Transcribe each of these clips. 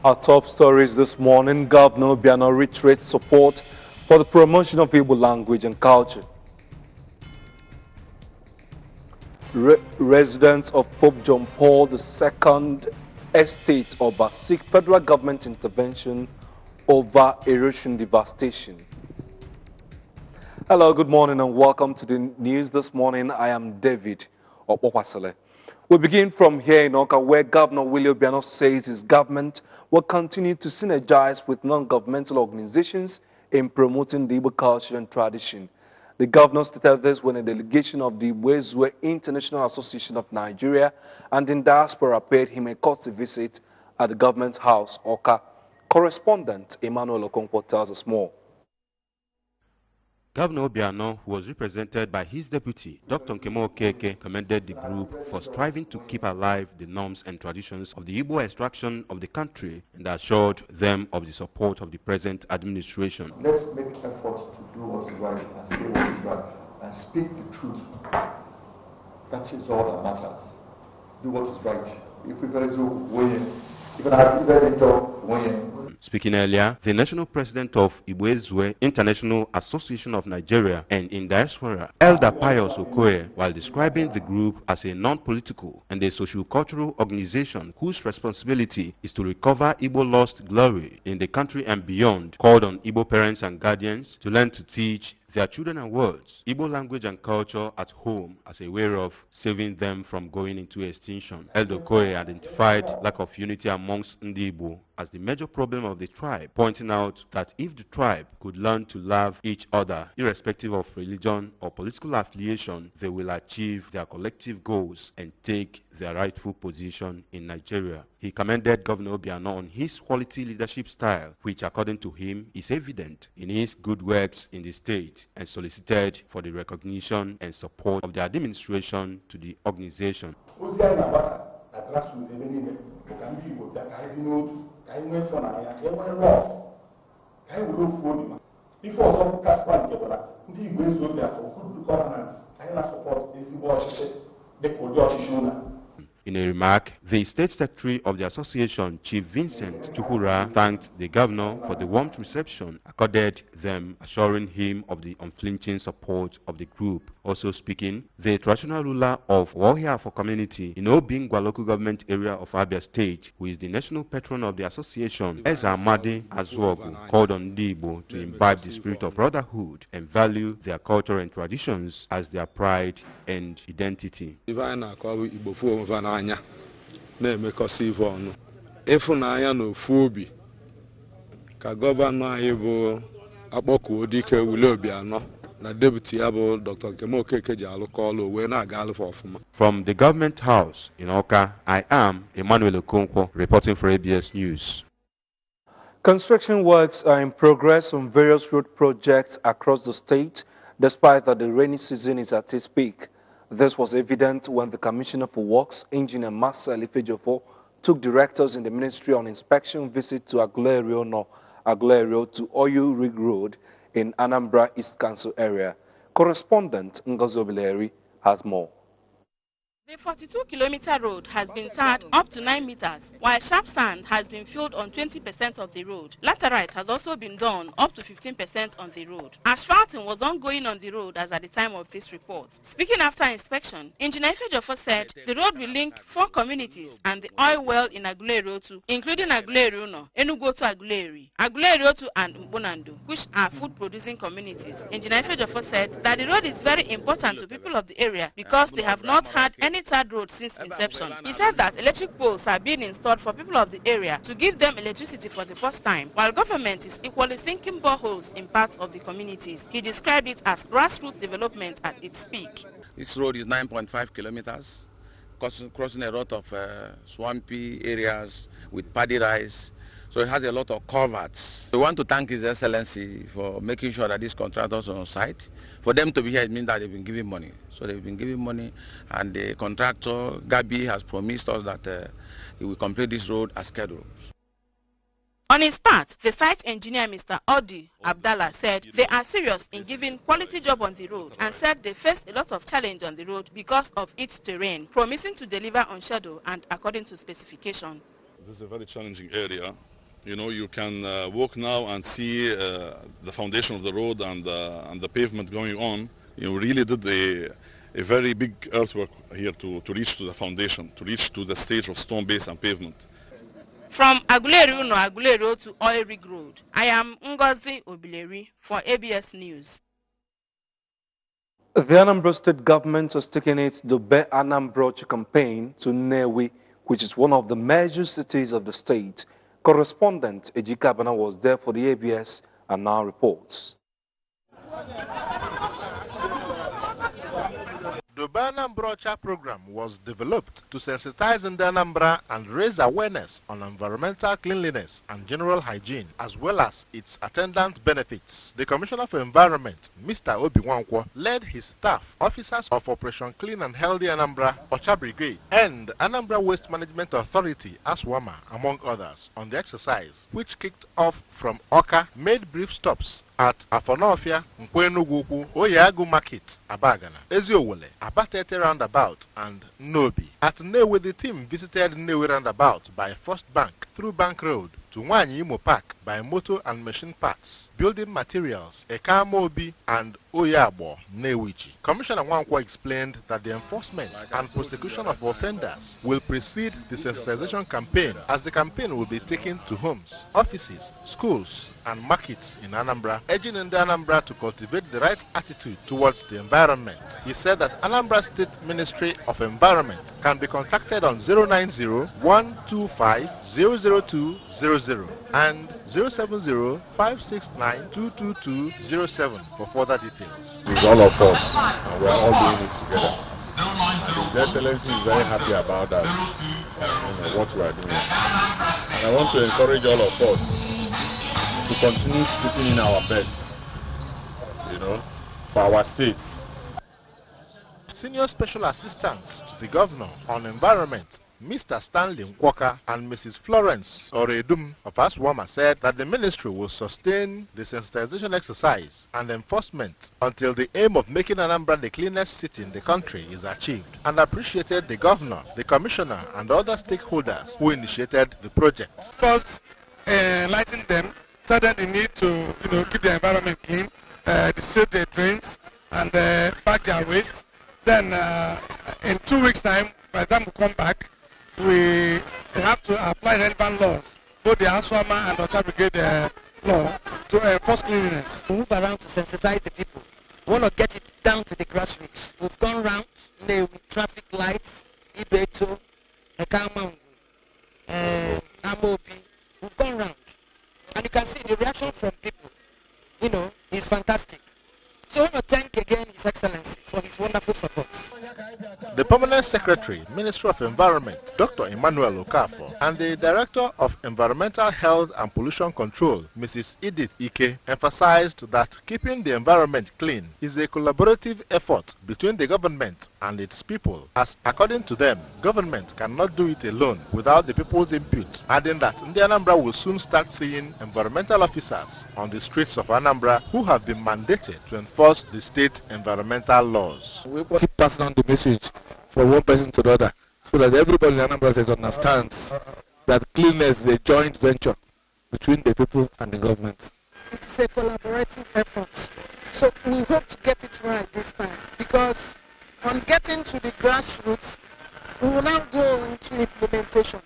Our top stories this morning: Governor Obiano reiterates support for the promotion of Igbo language and culture. Residents of Pope John Paul II Estate Oba seek federal government intervention over erosion devastation. Hello, good morning and welcome to the news this morning. I am David Opokwasele. We begin from here in Oka, where Governor Willie Obiano says his government will continue to synergize with non-governmental organizations in promoting the Igbo culture and tradition. The governor stated this when a delegation of the Igbo International Association of Nigeria and in diaspora paid him a courtesy visit at the government house, Oka. Correspondent Emmanuel Okonkwo tells us more. Governor Obiano, who was represented by his deputy, Dr. Nkemo Okeke, commended the group for striving to keep alive the norms and traditions of the Igbo extraction of the country and assured them of the support of the present administration. Let's make effort to do what is right and say what is right and speak the truth. That is all that matters. Do what is right. If we guys do way, if I have a job, way. Speaking earlier, the national president of Igbo International Association of Nigeria and in diaspora, Elder Pius Okoye, while describing the group as a non-political and a socio-cultural organization whose responsibility is to recover Igbo lost glory in the country and beyond, called on Igbo parents and guardians to learn to teach their children and words, Igbo language and culture at home as a way of saving them from going into extinction. Elder Okoye identified lack of unity amongst Ndi Igbo as the major problem of the tribe, pointing out that if the tribe could learn to love each other, irrespective of religion or political affiliation, they will achieve their collective goals and take their rightful position in Nigeria. He commended Governor Obiano on his quality leadership style, which according to him is evident in his good works in the state, and solicited for the recognition and support of the administration to the organization. In a remark, the State Secretary of the Association, Chief Vincent Tuhura, thanked the governor for the warm reception accorded them, assuring him of the unflinching support of the group. Also speaking, the traditional ruler of Wahiafo community in Obingwa local government area of Abia State, who is the national patron of the association, Eze Amadi Azuogu, called on Ndi Igbo to imbibe the spirit of brotherhood and value their culture and traditions as their pride and identity. Na-emekosi ife ọnụ ịfụnanya na ofu obi ka gọvanọ anyị bụ akpọkuo dike Willie Obiano na deputy ya bụ Dr. Nkemo Okeke ji alụkọ ọlụ wee na-aga alụfọ ọfụma. From the government house in Oka, I am Emmanuel Okonkwo reporting for ABS News. Construction works are in progress on various road projects across the state, despite that the rainy season is at its peak. This was evident when the Commissioner for Works, Engineer Marcel Ifejofo, took directors in the ministry on inspection visit to Agulerio to Oyu Rig Road in Anambra East Council area. Correspondent Ngozi Obileri has more. The 42-kilometer road has been tarred up to 9 meters, while sharp sand has been filled on 20% of the road. Laterite has also been done up to 15% on the road. Asphalting was ongoing on the road as at the time of this report. Speaking after inspection, Engineer Ifejofo said the road will link 4 communities and the oil well in Agulerio 2, including Agulerio No, Enugu to Aguleri, Agulerio 2 and Mbonando, which are food-producing communities. Engineer Ifejofo said that the road is very important to people of the area because they have not had any tarred road since inception. He said that electric poles are being installed for people of the area to give them electricity for the first time, while government is equally sinking boreholes in parts of the communities. He described it as grassroots development at its peak. This road is 9.5 kilometers, crossing a lot of swampy areas with paddy rice. So it has a lot of culverts. We want to thank His Excellency for making sure that these contractors are on site. For them to be here, it means that they've been giving money. So they've been giving money, and the contractor, Gabi, has promised us that he will complete this road as scheduled. On his part, the site engineer, Mr. Odi Abdallah, said they are serious in giving quality job on the road and said they faced a lot of challenge on the road because of its terrain, promising to deliver on schedule and according to specification. This is a very challenging area You know, you can walk now and see the foundation of the road and the pavement going on. You know, really did a very big earthwork here to reach to the foundation, to reach to the stage of stone base and pavement. From Aguleri to Oil Rig Road, I am Ngozi Obileri for ABS News. The Anambra State government has taken its Dobe Anambra campaign to Nnewi, which is one of the major cities of the state. Correspondent Ejika Abana was there for the ABS and now reports. The Anambra program was developed to sensitize in the Anambra and raise awareness on environmental cleanliness and general hygiene, as well as its attendant benefits. The Commissioner for Environment, Mr. Obi Wankwo, led his staff, officers of Operation Clean and Healthy Anambra, Ocha Brigade, and Anambra Waste Management Authority, ASWAMA, among others, on the exercise, which kicked off from Oka, made brief stops at Afonofia, Nkwenugwu, Oyagu Market, Abagana, Eziowole, Abatete Roundabout, and Nobi. At Nnewi, the team visited Nnewi Roundabout by First Bank through Bank Road to Nwanyi Imo Park by motor and machine parts, building materials, Ekamobi, and Oyabo, Nnewichi. Commissioner Wankwo explained that the enforcement and prosecution of offenders will precede the sensitization campaign, as the campaign will be taken to homes, offices, schools, and markets in Anambra, urging in the Anambra to cultivate the right attitude towards the environment. He said that Anambra State Ministry of Environment can be contacted on 090-125-00200 and 070-569-22207 for further details. It's all of us, and we're all doing it together. And His Excellency is very happy about that, what we are doing. And I want to encourage all of us to continue putting in our best, for our states. Senior Special Assistants to the Governor on Environment, Mr. Stanley Nkwoka and Mrs. Florence Oredum of Aswama, said that the ministry will sustain the sensitization exercise and enforcement until the aim of making Anambra the cleanest city in the country is achieved, and appreciated the Governor, the Commissioner, and other stakeholders who initiated the project. First, enlighten them, tell them they need to keep the environment clean, seal their drains, and pack their waste. Then in 2 weeks' time, by the time we come back, we have to apply relevant laws, both the ASWAMA and the Ocha Brigade law, to enforce cleanliness. We move around to sensitize the people. We want to get it down to the grassroots. We've gone around with traffic lights, Ibeto, Ekamangu, Amobi. We've gone around. And you can see the reaction from people, is fantastic. So I want to thank again His Excellency for his wonderful support. The Permanent Secretary, Ministry of Environment, Dr. Emmanuel Okafor, and the Director of Environmental Health and Pollution Control, Mrs. Edith Ike, emphasized that keeping the environment clean is a collaborative effort between the government and its people, as according to them, government cannot do it alone without the people's input, adding that the Anambra will soon start seeing environmental officers on the streets of Anambra who have been mandated to enforce the state environmental laws. We keep passing on the message from one person to the other, so that everybody in Anambra State understands that cleanliness is a joint venture between the people and the government. It is a collaborative effort. So we hope to get it right this time, because on getting to the grassroots, we will now go into implementation.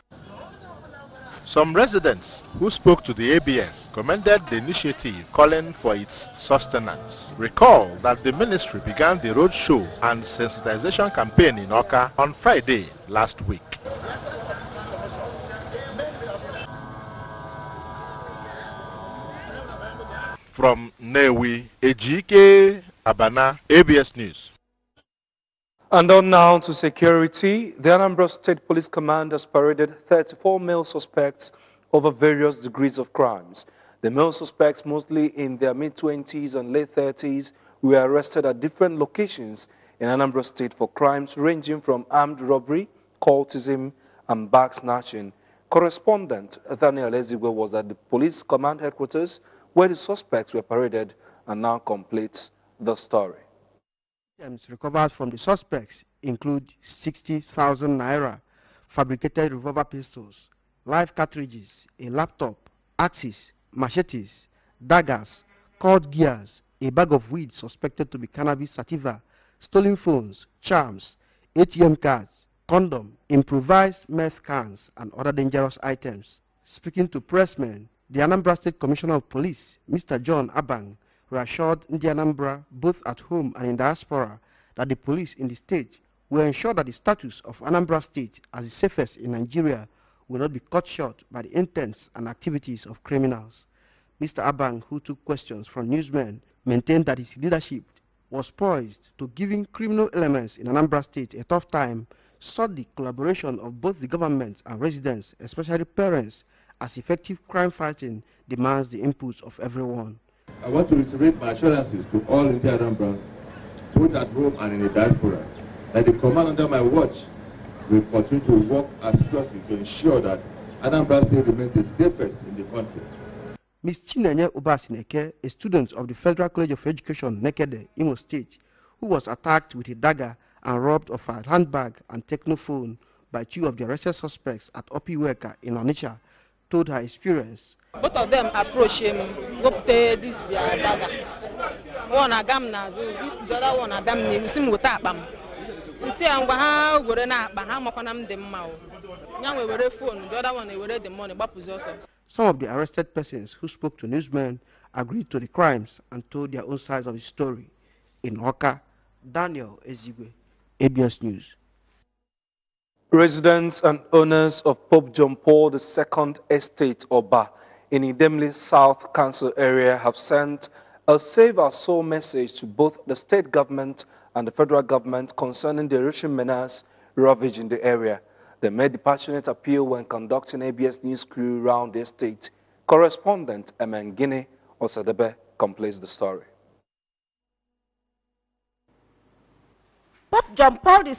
Some residents who spoke to the ABS commended the initiative, calling for its sustenance. Recall that the ministry began the road show and sensitization campaign in Oka on Friday last week. From Nnewi, Ejike Abana, ABS News. And on now to security. The Anambra State Police Command has paraded 34 male suspects over various degrees of crimes. The male suspects, mostly in their mid-20s and late 30s, were arrested at different locations in Anambra State for crimes ranging from armed robbery, cultism, and bag snatching. Correspondent Daniel Ezigwe was at the Police Command headquarters where the suspects were paraded and now completes the story. Items recovered from the suspects include 60,000 naira, fabricated revolver pistols, live cartridges, a laptop, axes, machetes, daggers, cord gears, a bag of weed suspected to be cannabis sativa, stolen phones, charms, ATM cards, condom, improvised meth cans, and other dangerous items. Speaking to pressmen, the Anambra State Commissioner of Police, Mr. John Abang, reassured the Anambra, both at home and in diaspora, that the police in the state will ensure that the status of Anambra State as the safest in Nigeria will not be cut short by the intents and activities of criminals. Mr. Abang, who took questions from newsmen, maintained that his leadership was poised to giving criminal elements in Anambra State a tough time, sought the collaboration of both the government and residents, especially parents, as effective crime fighting demands the inputs of everyone. I want to reiterate my assurances to all in the Anambra, both at home and in the diaspora, that the command under my watch will continue to work assiduously to ensure that Anambra State remains the safest in the country. Ms. Chinenye Obasineke, a student of the Federal College of Education, Nekede, Imo State, who was attacked with a dagger and robbed of her handbag and technophone by two of the arrested suspects at Opiweka in Onitsha, told her experience. Both of them approached him, this their dagger. One agam nazu, this the other one agam negusim witapam. You see, I'm going to na bahamokonam dem mao. Young we were phone, the other one they were the money, but also. Some of the arrested persons who spoke to newsmen agreed to the crimes and told their own sides of the story. In Oka, Daniel Ezigwe, ABS News. Residents and owners of Pope John Paul II Estate Oba in Idemli South Council area have sent a Save Our Soul message to both the state government and the federal government concerning the erosion menace ravaging the area. They made the passionate appeal when conducting ABS News crew around the estate. Correspondent Emengine Osadebe completes the story. Pope John Paul II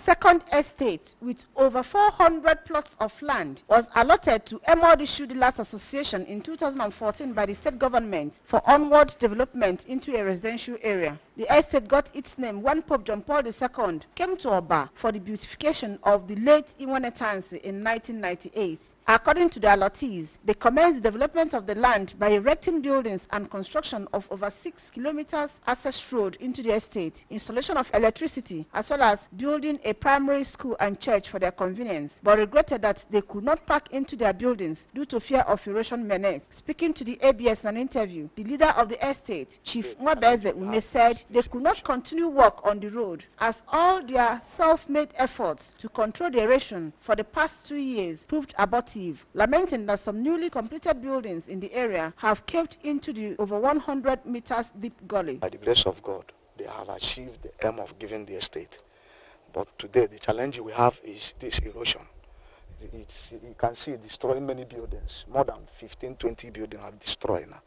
Estate, with over 400 plots of land, was allotted to Emodi Shudilas Association in 2014 by the state government for onward development into a residential area. The estate got its name when Pope John Paul II came to Oba for the beautification of the late Iwanetansi in 1998. According to the allottees, they commenced the development of the land by erecting buildings and construction of over 6 kilometers access road into the estate, installation of electricity, as well as building a primary school and church for their convenience, but regretted that they could not park into their buildings due to fear of erosion menace. Speaking to the ABS in an interview, the leader of the estate, Chief Mwabeze Ume, said they could not continue work on the road as all their self-made efforts to control the erosion for the past 2 years proved abortive, lamenting that some newly completed buildings in the area have caved into the over 100 meters deep gully. By the grace of God, they have achieved the aim of giving the estate. But today, the challenge we have is this erosion. You can see it destroying many buildings. More than 15, 20 buildings are destroyed now.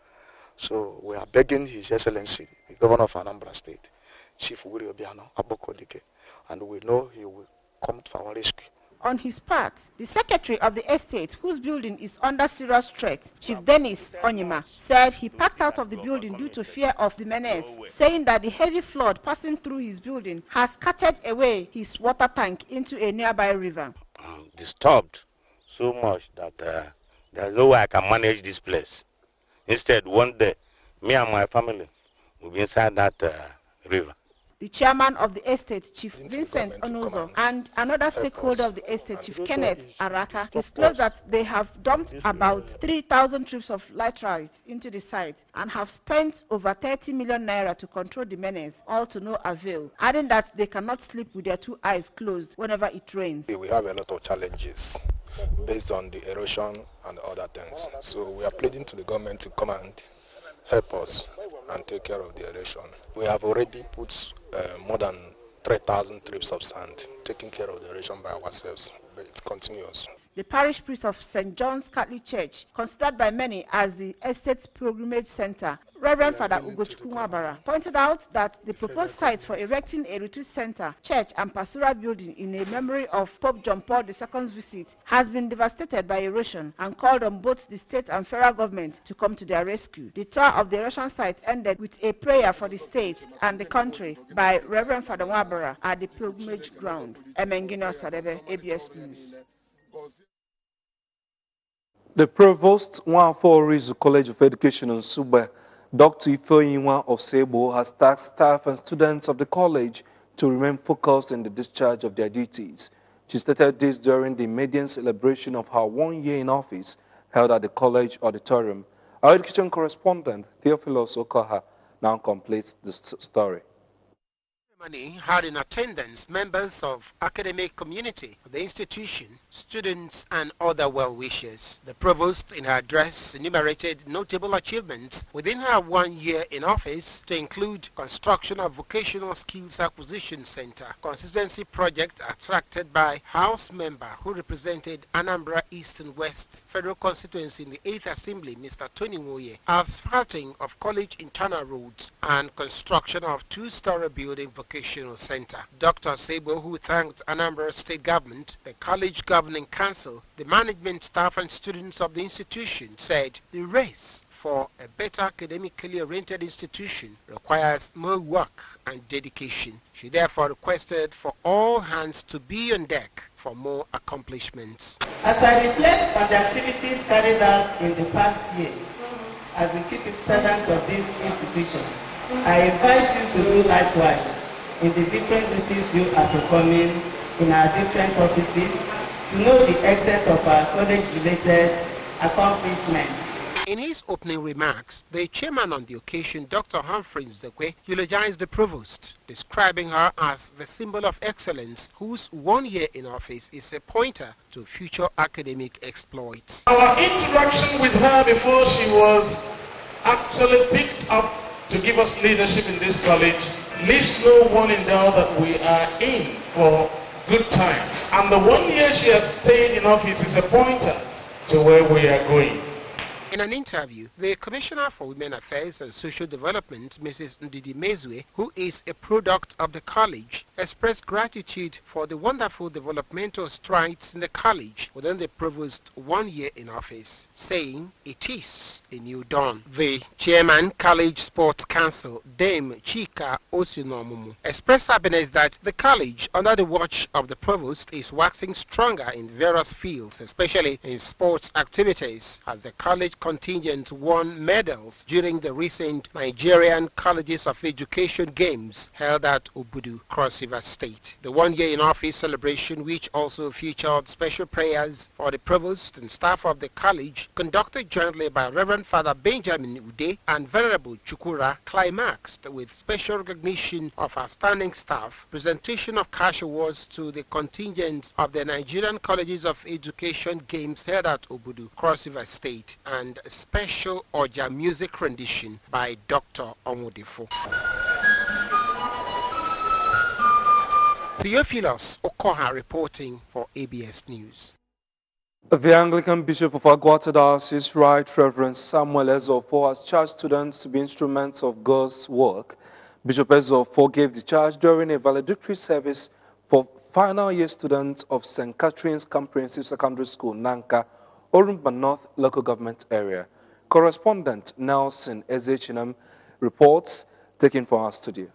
So we are begging His Excellency, the Governor of Anambra State, Chief Willie Obiano Abokodike, and we know he will come to our rescue. On his part, the secretary of the estate, whose building is under serious threat, Chief Dennis Onyema, said he packed out of the building due to fear of the menace, saying that the heavy flood passing through his building has carted away his water tank into a nearby river. I'm disturbed so much that there's no way I can manage this place. Instead, one day, me and my family will be inside that river. The chairman of the estate, Chief Vincent Onozo, and another stakeholder of the estate, Chief Kenneth Araka, disclosed that they have dumped about 3,000 trips of laterites into the site and have spent over 30 million naira to control the menace, all to no avail, adding that they cannot sleep with their 2 eyes closed whenever it rains. We have a lot of challenges based on the erosion and other things. So we are pleading to the government to come and help us and take care of the erosion. We have already put more than 3,000 trips of sand, taking care of the erosion by ourselves, but it continues. The parish priest of St. John's Catholic Church, considered by many as the estate's pilgrimage center, Reverend Father Ugochukwu Nwabara, pointed out that the proposed site for erecting a retreat center, church and pastoral building in a memory of Pope John Paul II's visit has been devastated by erosion and called on both the state and federal government to come to their rescue. The tour of the erosion site ended with a prayer for the state and the country by Reverend Father Nwabara at the pilgrimage ground. Emengino Sadebe, ABS News. The Provost Nwafor College of Education in Suba, Dr. Ifeanyiwa Osebo, has tasked staff and students of the college to remain focused in the discharge of their duties. She stated this during the maiden celebration of her 1 year in office held at the college auditorium. Our education correspondent, Theophilus Okoha, now completes the story. Had in attendance members of academic community of the institution, students and other well-wishers. The provost in her address enumerated notable achievements within her 1 year in office to include construction of vocational skills acquisition center, consistency project attracted by House member who represented Anambra East and West Federal Constituency in the 8th Assembly, Mr. Tony Moye, asphalting of college internal roads and construction of 2-story building vocational center. Dr. Sebo, who thanked Anambra State Government, the College Governing Council, the management staff and students of the institution, said the race for a better academically oriented institution requires more work and dedication. She therefore requested for all hands to be on deck for more accomplishments. As I reflect on the activities carried out in the past year as the chief exponent of this institution, I invite you to do likewise in the different duties you are performing in our different offices to know the extent of our college-related accomplishments. In his opening remarks, the chairman on the occasion, Dr. Humphrey Nzekwe, eulogized the provost, describing her as the symbol of excellence whose 1 year in office is a pointer to future academic exploits. Our interaction with her before she was actually picked up to give us leadership in this college leaves no one in doubt that we are in for good times. And the 1 year she has stayed in office is a pointer to where we are going. In an interview, the Commissioner for Women Affairs and Social Development, Mrs. Ndidi Mezue, who is a product of the college, expressed gratitude for the wonderful developmental strides in the college within the provost's 1 year in office, saying it is a new dawn. The chairman, College Sports Council, Dame Chika Osinomumu, expressed happiness that the college, under the watch of the provost, is waxing stronger in various fields, especially in sports activities, as the college contingent won medals during the recent Nigerian Colleges of Education Games held at Obudu, Cross River State. The 1 year in office celebration, which also featured special prayers for the provost and staff of the college, conducted jointly by Reverend Father Benjamin Ude and Venerable Chukura, climaxed with special recognition of outstanding staff, presentation of cash awards to the contingents of the Nigerian Colleges of Education Games held at Obudu, Cross River State, and a special Oja music rendition by Dr. Omodifo. Theophilus Okoha reporting for ABS News. The Anglican Bishop of Agwata Diocese, Right Reverend Samuel Ezofo, has charged students to be instruments of God's work. Bishop Ezofo gave the charge during a valedictory service for final year students of St. Catherine's Comprehensive Secondary School, Nanka, Orumba North Local Government Area. Correspondent Nelson Ezechinam reports, taken from our studio.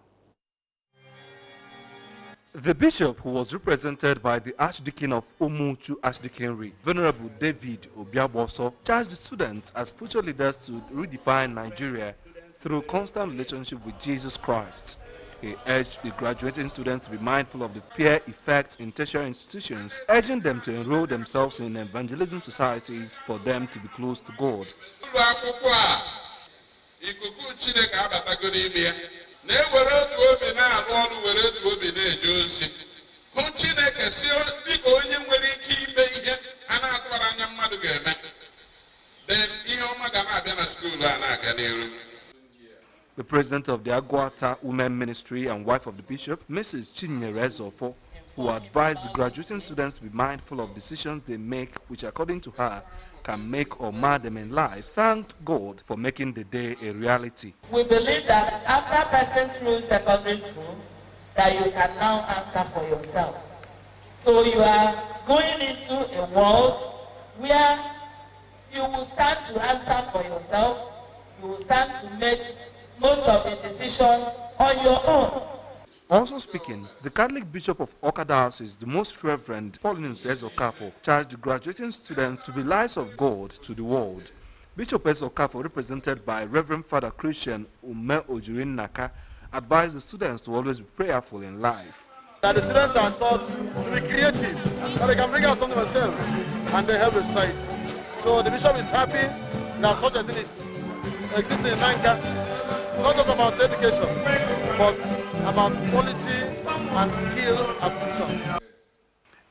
The bishop, who was represented by the Archdeacon of Umuchu Archdeaconry, Venerable David Obiaboso, charged the students as future leaders to redefine Nigeria through constant relationship with Jesus Christ. He urged the graduating students to be mindful of the peer effects in tertiary institutions, urging them to enroll themselves in evangelism societies for them to be close to God. The president of the Agwata Women Ministry and wife of the bishop, Mrs. Chinyere Ezofo, who advised the graduating students to be mindful of decisions they make, which according to her can make or mar them in life, thanked God for making the day a reality. We believe that after passing through secondary school, that you can now answer for yourself. So you are going into a world where you will start to answer for yourself, you will start to make most of the decisions on your own. Also speaking, the Catholic Bishop of Awka Diocese, the Most Reverend Paulinus Ezokafo, charged the graduating students to be lights of God to the world. Bishop Ezokafo, represented by Reverend Father Christian Ume Ojurin Naka, advised the students to always be prayerful in life. That the students are taught to be creative, that they can bring out something themselves, and they help the society. So the bishop is happy that such a thing is existing in Nanka, not just about education, but about quality and skill acquisition.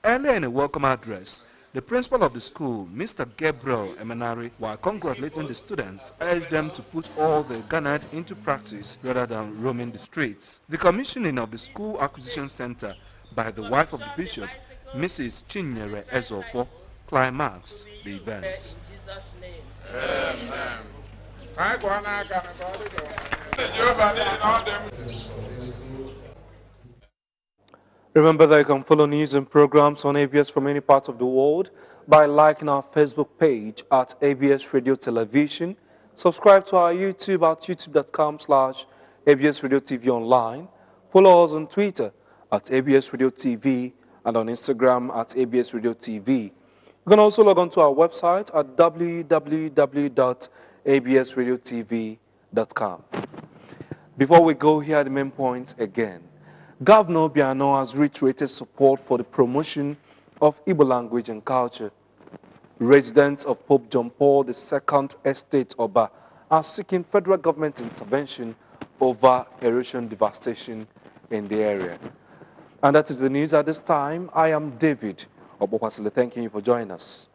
Earlier in a welcome address, the principal of the school, Mr. Gabriel Emenari, while congratulating the students, urged them to put all they garnered into practice rather than roaming the streets. The commissioning of the school acquisition center by the wife of the bishop, Mrs. Chinyere Ezofo, climaxed the event. Remember that you can follow news and programs on ABS from any part of the world by liking our Facebook page at ABS Radio Television. Subscribe to our YouTube at youtube.com/ABS Radio TV Online. Follow us on Twitter at ABS Radio TV and on Instagram at ABS Radio TV. You can also log on to our website at www.absradiotv.com. Before we go, here are the main points again. Governor Obiano has reiterated support for the promotion of Igbo language and culture. Residents of Pope John Paul II Estate Oba are seeking federal government intervention over erosion devastation in the area. And that is the news at this time. I am David Obokwasile. Thanking you for joining us.